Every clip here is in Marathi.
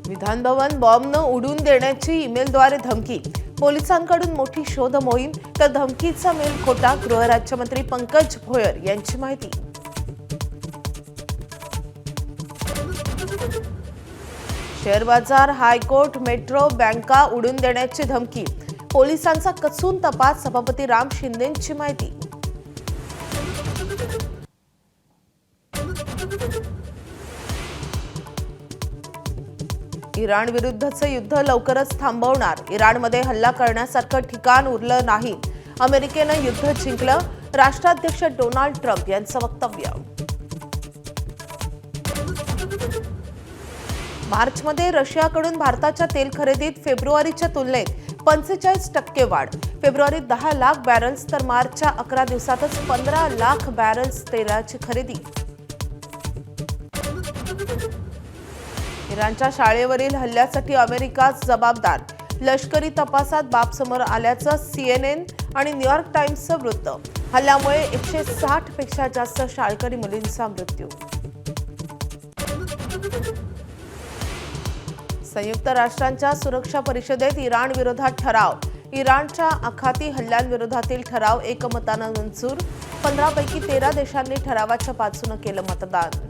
विधान भवन बॉम्बनं उडवून देण्याची ईमेलद्वारे धमकी. पोलिसांकडून मोठी शोध मोहीम, तर धमकीचा मेल खोटा. गृहराज्यमंत्री पंकज भोयर यांची माहिती. शेअर बाजार, हायकोर्ट, मेट्रो, बँका उडवून देण्याची धमकी. पोलिसांचा कसून तपास. सभापती राम शिंदेंची माहिती. इराण विरुद्धचं युद्ध लवकरच थांबवणार. इराणमध्ये हल्ला करण्यासारखं ठिकाण उरलं नाही. अमेरिकेनं युद्ध जिंकलं. राष्ट्राध्यक्ष डोनाल्ड ट्रम्प यांचं वक्तव्य. मार्चमध्ये रशियाकडून भारताच्या तेल खरेदीत फेब्रुवारीच्या तुलनेत 45% वाढ. फेब्रुवारीत 10 लाख बॅरल्स तर मार्चच्या 11 दिवसातच 15 लाख बॅरल्स तेलाची खरेदी. इराणच्या शाळेवरील हल्ल्यासाठी अमेरिकाच जबाबदार. लष्करी तपासात बाब समोर आल्याचं CNN आणि न्यूयॉर्क टाइम्सचं वृत्त. हल्ल्यामुळे 160 पेक्षा जास्त शाळकरी मुलींचा मृत्यू. संयुक्त राष्ट्रांच्या सुरक्षा परिषदेत इराण विरोधात ठराव. इराणच्या आखाती हल्ल्यांविरोधातील ठराव एकमतानं मंजूर. 15 पैकी 13 देशांनी ठरावाच्या बाजूनं केलं मतदान.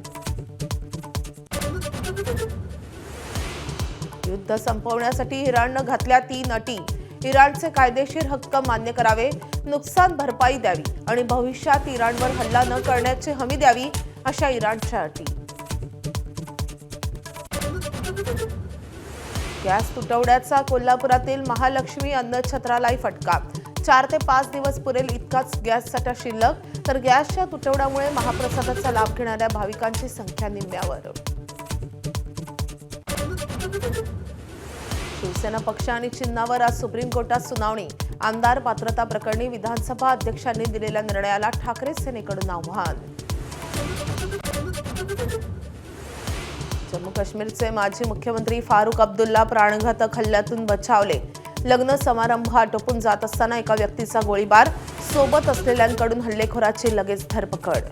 युद्ध संपवण्यासाठी इराणनं घातल्या 3 अटी. इराणचे कायदेशीर हक्क मान्य करावे, नुकसान भरपाई द्यावी आणि भविष्यात इराणवर हल्ला न करण्याची हमी द्यावी, अशा इराणच्या अटी. गॅस तुटवड्याचा कोल्हापुरातील महालक्ष्मी अन्नछत्रालाही फटका. 4 ते 5 दिवस पुरेल इतकाच गॅस साठा शिल्लक. तर गॅसच्या तुटवड्यामुळे महाप्रसादाचा लाभ घेणाऱ्या भाविकांची संख्या निम्म्यावर. शिवसेना पक्ष आणि चिन्हावर आज सुप्रीम कोर्टात सुनावणी. आमदार पात्रता प्रकरणी विधानसभा अध्यक्षांनी दिलेल्या निर्णयाला ठाकरे सेनेकडून आव्हान. जम्मू काश्मीरचे माजी मुख्यमंत्री फारुख अब्दुल्ला प्राणघातक हल्ल्यातून बचावले. लग्न समारंभ आटोपून जात असताना एका व्यक्तीचा गोळीबार. सोबत असलेल्यांकडून हल्लेखोराची लगेच धरपकड.